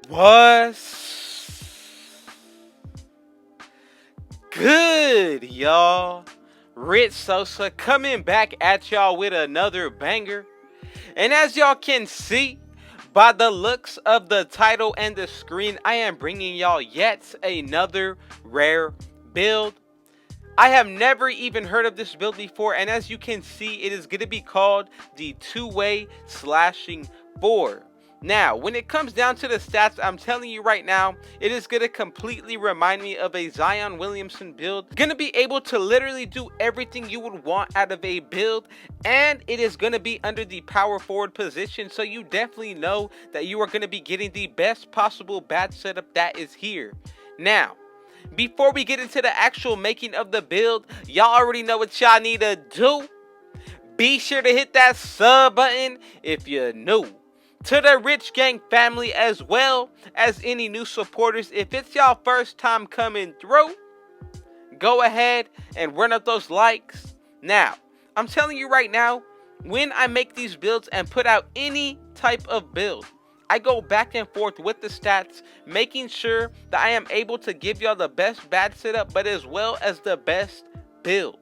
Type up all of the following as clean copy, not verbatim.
What's good, y'all? Rich Sosa coming back at y'all with another banger. And as y'all can see by the looks of the title and the screen, I am bringing y'all yet another rare build. I have never even heard of this build before, and as you can see, it is going to be called the two-way slashing 4. Now, when it comes down to the stats, I'm telling you right now, it is going to completely remind me of a Zion Williamson build. Going to be able to literally do everything you would want out of a build, and it is going to be under the power forward position, so you definitely know that you are going to be getting the best possible bat setup that is here. Now, before we get into the actual making of the build, y'all already know what y'all need to do. Be sure to hit that sub button if you're new to the Rich Gang family, as well as any new supporters. If it's y'all first time coming through, go ahead and run up those likes. Now, I'm telling you right now, when I make these builds and put out any type of build, I go back and forth with the stats, making sure that I am able to give y'all the best bat setup, but as well as the best build.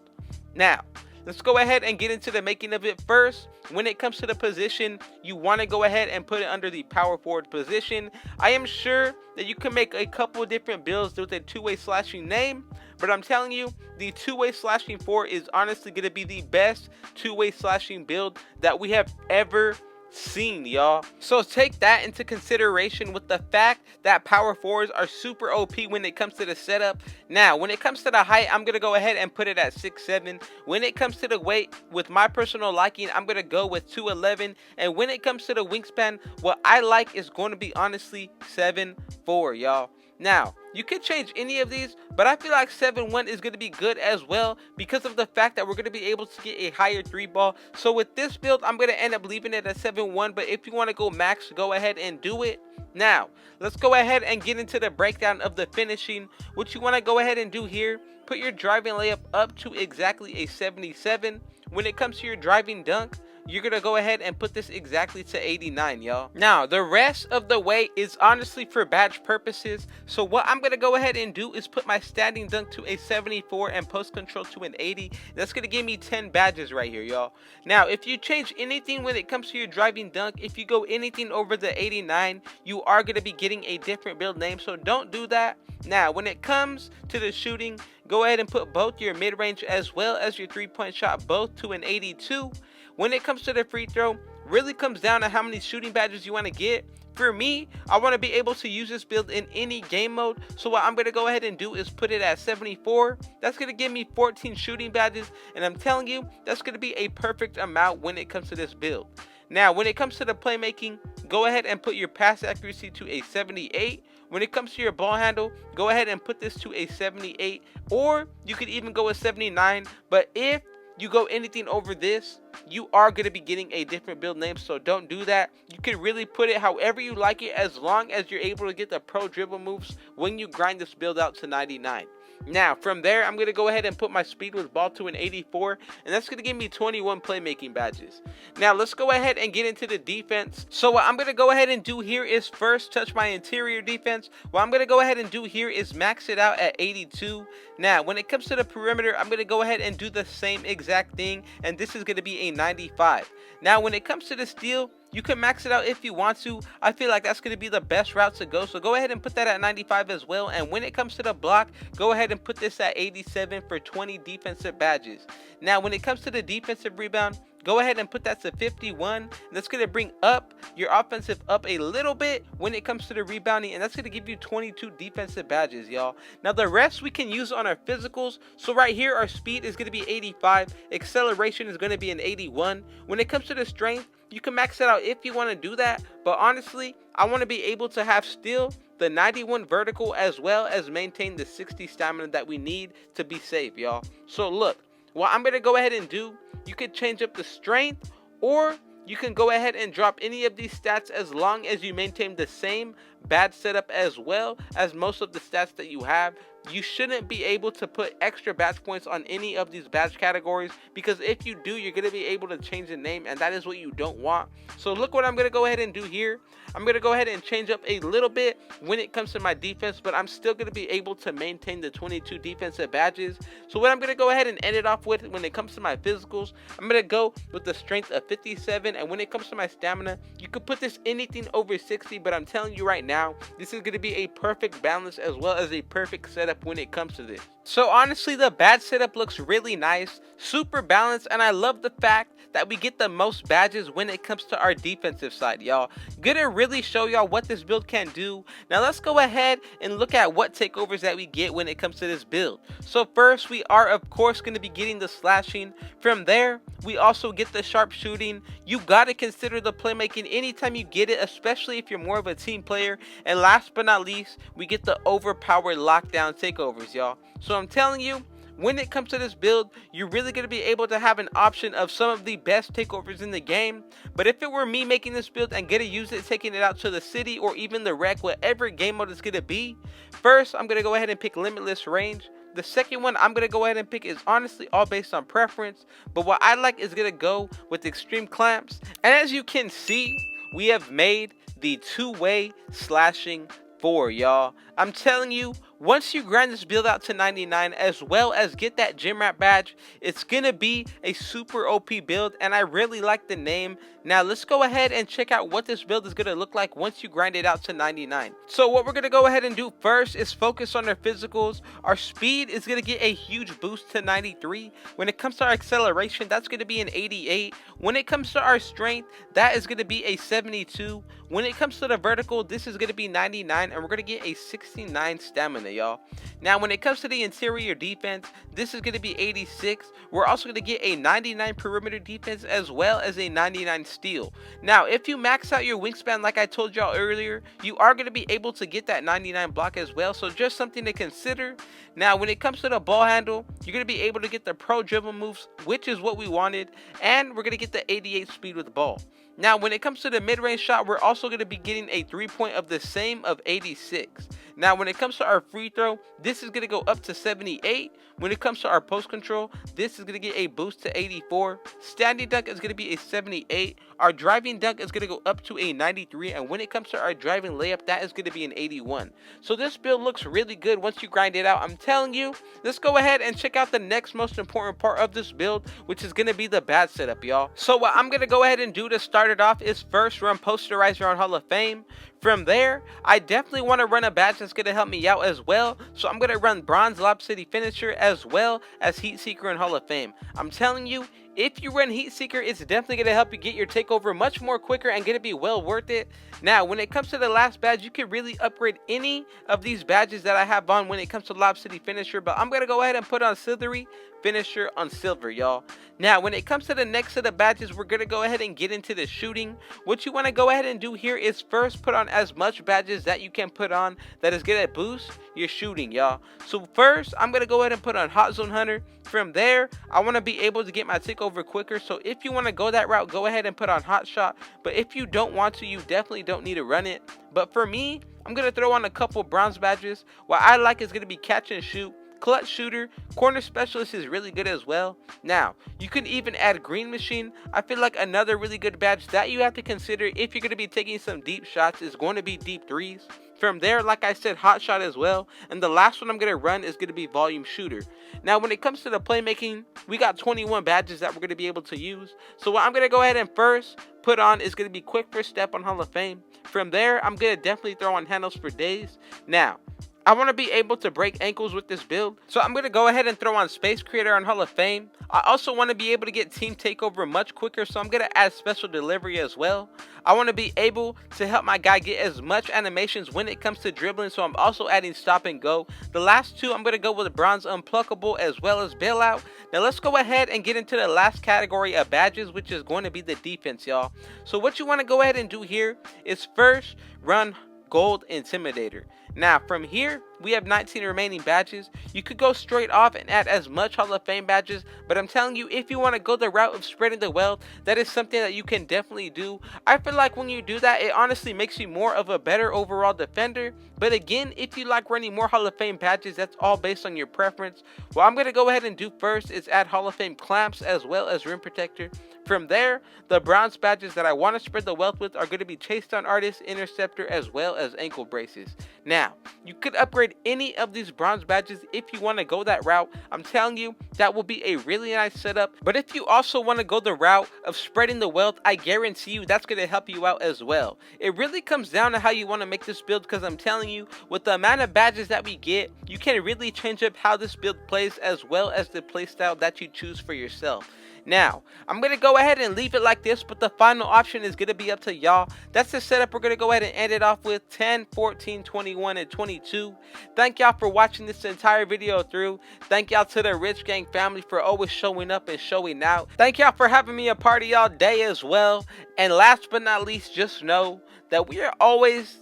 Now, let's go ahead and get into the making of it first. When it comes to the position, you want to go ahead and put it under the power forward position. I am sure that you can make a couple different builds with a two-way slashing name, but I'm telling you, the two-way slashing 4 is honestly going to be the best two-way slashing build that we have ever seen, y'all. So take that into consideration with the fact that power forwards are super OP when it comes to the setup. Now, when it comes to the height, I'm going to go ahead and put it at 6'7". When it comes to the weight, with my personal liking, I'm going to go with 211. And when it comes to the wingspan, what I like is going to be honestly 7'4", y'all. Now, you could change any of these, but I feel like 7'1" is going to be good as well because of the fact that we're going to be able to get a higher 3-ball. So with this build, I'm going to end up leaving it at 7'1", but if you want to go max, go ahead and do it. Now, let's go ahead and get into the breakdown of the finishing. What you want to go ahead and do here, put your driving layup up to exactly a 77. When it comes to your driving dunk, you're going to go ahead and put this exactly to 89, y'all. Now, the rest of the way is honestly for badge purposes. So what I'm going to go ahead and do is put my standing dunk to a 74 and post control to an 80. That's going to give me 10 badges right here, y'all. Now, if you change anything when it comes to your driving dunk, if you go anything over the 89, you are going to be getting a different build name. So don't do that. Now, when it comes to the shooting, go ahead and put both your mid-range as well as your three-point shot both to an 82. When it comes to the free throw, really comes down to how many shooting badges you want to get. For me, I want to be able to use this build in any game mode. So what I'm going to go ahead and do is put it at 74. That's going to give me 14 shooting badges. And I'm telling you, that's going to be a perfect amount when it comes to this build. Now, when it comes to the playmaking, go ahead and put your pass accuracy to a 78. When it comes to your ball handle, go ahead and put this to a 78. Or you could even go with 79. But if you go anything over this, you are going to be getting a different build name, so don't do that. You can really put it however you like it, as long as you're able to get the pro dribble moves when you grind this build out to 99. Now, from there, I'm going to go ahead and put my speed with ball to an 84, and that's going to give me 21 playmaking badges. Now, let's go ahead and get into the defense. So what I'm going to go ahead and do here is first touch my interior defense. What I'm going to go ahead and do here is max it out at 82. Now, when it comes to the perimeter, I'm going to go ahead and do the same exact thing, and this is going to be a 95. Now, when it comes to the steal, you can max it out if you want to. I feel like that's going to be the best route to go. So go ahead and put that at 95 as well. And when it comes to the block, go ahead and put this at 87 for 20 defensive badges. Now, when it comes to the defensive rebound, go ahead and put that to 51. And that's going to bring up your offensive up a little bit when it comes to the rebounding. And that's going to give you 22 defensive badges, y'all. Now, the rest we can use on our physicals. So right here, our speed is going to be 85. Acceleration is going to be an 81. When it comes to the strength, you can max it out if you want to do that. But honestly, I want to be able to have still the 91 vertical as well as maintain the 60 stamina that we need to be safe, y'all. So look, what I'm going to go ahead and do, you can change up the strength, or you can go ahead and drop any of these stats as long as you maintain the same bad setup as well as most of the stats that you have. you shouldn't be able to put extra badge points on any of these badge categories, because if you do, you're going to be able to change the name, and that is what you don't want. So look what I'm going to go ahead and do here. I'm going to go ahead and change up a little bit when it comes to my defense, but I'm still going to be able to maintain the 22 defensive badges. So what I'm going to go ahead and end it off with when it comes to my physicals, I'm going to go with the strength of 57, and when it comes to my stamina, you could put this anything over 60, but I'm telling you right now, this is going to be a perfect balance as well as a perfect setup when it comes to this. So honestly, the badge setup looks really nice, super balanced, and I love the fact that we get the most badges when it comes to our defensive side, y'all. Gonna really show y'all what this build can do. Now let's go ahead and look at what takeovers that we get when it comes to this build. So first, we are of course going to be getting the slashing. From there, we also get the sharpshooting. You gotta consider the playmaking anytime you get it, especially if you're more of a team player. And last but not least, we get the overpowered lockdown takeovers, y'all. So I'm telling you, when it comes to this build, you're really going to be able to have an option of some of the best takeovers in the game. But if it were me making this build and going to use it, taking it out to the city or even the wreck, whatever game mode it's going to be, first, I'm going to go ahead and pick limitless range. The second one I'm going to go ahead and pick is honestly all based on preference. But what I like is going to go with extreme clamps. And as you can see, we have made the two-way slashing 4, y'all. I'm telling you, once you grind this build out to 99 as well as get that gym rat badge, it's gonna be a super OP build, and I really like the name. Now let's go ahead and check out what this build is gonna look like once you grind it out to 99. So what we're gonna go ahead and do first is focus on our physicals. Our speed is gonna get a huge boost to 93. When it comes to our acceleration, that's gonna be an 88. When it comes to our strength, that is gonna be a 72. When it comes to the vertical, this is gonna be 99, and we're gonna get a 69 stamina, y'all. Now when it comes to the interior defense, this is going to be 86. We're also going to get a 99 perimeter defense as well as a 99 steal. Now if you max out your wingspan like I told y'all earlier, you are going to be able to get that 99 block as well, so just something to consider. Now when it comes to the ball handle, you're going to be able to get the pro dribble moves, which is what we wanted, and we're going to get the 88 speed with the ball. Now when it comes to the mid-range shot, we're also going to be getting a 3-point of the same of 86. Now when it comes to our free throw, this is going to go up to 78. When it comes to our post control, this is going to get a boost to 84. Standing dunk is going to be a 78. Our driving dunk is going to go up to a 93. And when it comes to our driving layup, that is going to be an 81. So this build looks really good once you grind it out. I'm telling you, let's go ahead and check out the next most important part of this build, which is going to be the badge setup, y'all. So what I'm going to go ahead and do to start it off is first run posterizer on Hall of Fame. From there, I definitely want to run a badge that's going to help me out as well. So I'm going to run Bronze Lob City Finisher as well as Heat Seeker and Hall of Fame. I'm telling you, if you run Heat Seeker, it's definitely going to help you get your takeover much more quicker and going to be well worth it. Now, when it comes to the last badge, you can really upgrade any of these badges that I have on when it comes to Lob City Finisher, but I'm going to go ahead and put on Slithery Finisher on Silver, y'all. Now, when it comes to the next set of badges, we're going to go ahead and get into the shooting. What you want to go ahead and do here is first put on as much badges that you can put on that is going to boost your shooting, y'all. So first, I'm going to go ahead and put on Hot Zone Hunter. From there, I want to be able to get my takeover quicker. So if you want to go that route, go ahead and put on Hot Shot. But if you don't want to, you definitely don't need to run it. But for me, I'm going to throw on a couple bronze badges. What I like is going to be Catch and Shoot, Clutch Shooter, Corner Specialist is really good as well. Now, you can even add Green Machine. I feel like another really good badge that you have to consider if you're going to be taking some deep shots is going to be deep threes. From there, like I said, Hot Shot as well. And the last one I'm going to run is going to be Volume Shooter. Now, when it comes to the playmaking, we got 21 badges that we're going to be able to use. So what I'm going to go ahead and first put on is going to be Quick First Step on Hall of Fame. From there, I'm going to definitely throw on Handles for Days. Now, I want to be able to break ankles with this build, so I'm going to go ahead and throw on Space Creator on Hall of Fame. I also want to be able to get Team Takeover much quicker, so I'm going to add Special Delivery as well. I want to be able to help my guy get as much animations when it comes to dribbling, so I'm also adding Stop and Go. The last two, I'm going to go with Bronze Unpluckable as well as Bailout. Now let's go ahead and get into the last category of badges, which is going to be the defense, y'all. So what you want to go ahead and do here is first run Gold Intimidator. Now from here, we have 19 remaining badges. You could go straight off and add as much Hall of Fame badges, but I'm telling you, if you want to go the route of spreading the wealth, that is something that you can definitely do. I feel like when you do that, it honestly makes you more of a better overall defender. But again, if you like running more Hall of Fame badges, that's all based on your preference. What I'm going to go ahead and do first is add Hall of Fame clamps as well as rim protector. From there, the bronze badges that I want to spread the wealth with are going to be chase down artist, interceptor, as well as ankle braces. Now, you could upgrade any of these bronze badges if you want to go that route. I'm telling you, that will be a really nice setup. But if you also want to go the route of spreading the wealth, I guarantee you that's going to help you out as well. It really comes down to how you want to make this build, because I'm telling you, with the amount of badges that we get, you can really change up how this build plays as well as the playstyle that you choose for yourself. Now, I'm going to go ahead and leave it like this, but the final option is going to be up to y'all. That's the setup we're going to go ahead and end it off with: 10, 14, 21, and 22. Thank y'all for watching this entire video through. Thank y'all to the Rich Gang family for always showing up and showing out. Thank y'all for having me a part of y'all day as well. And last but not least, just know that we are always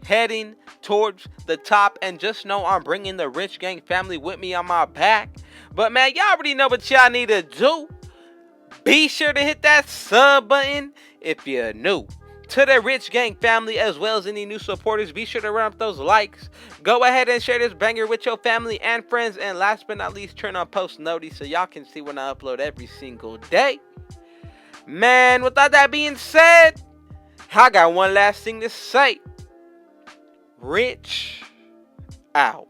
heading towards the top, and just know I'm bringing the Rich Gang family with me on my back. But man, y'all already know what y'all need to do. Be sure to hit that sub button if you're new to the Rich Gang family, as well as any new supporters. Be sure to run up those likes. Go ahead and share this banger with your family and friends. And last but not least, turn on post notice so y'all can see when I upload every single day. Man, without that being said, I got one last thing to say. Rich out.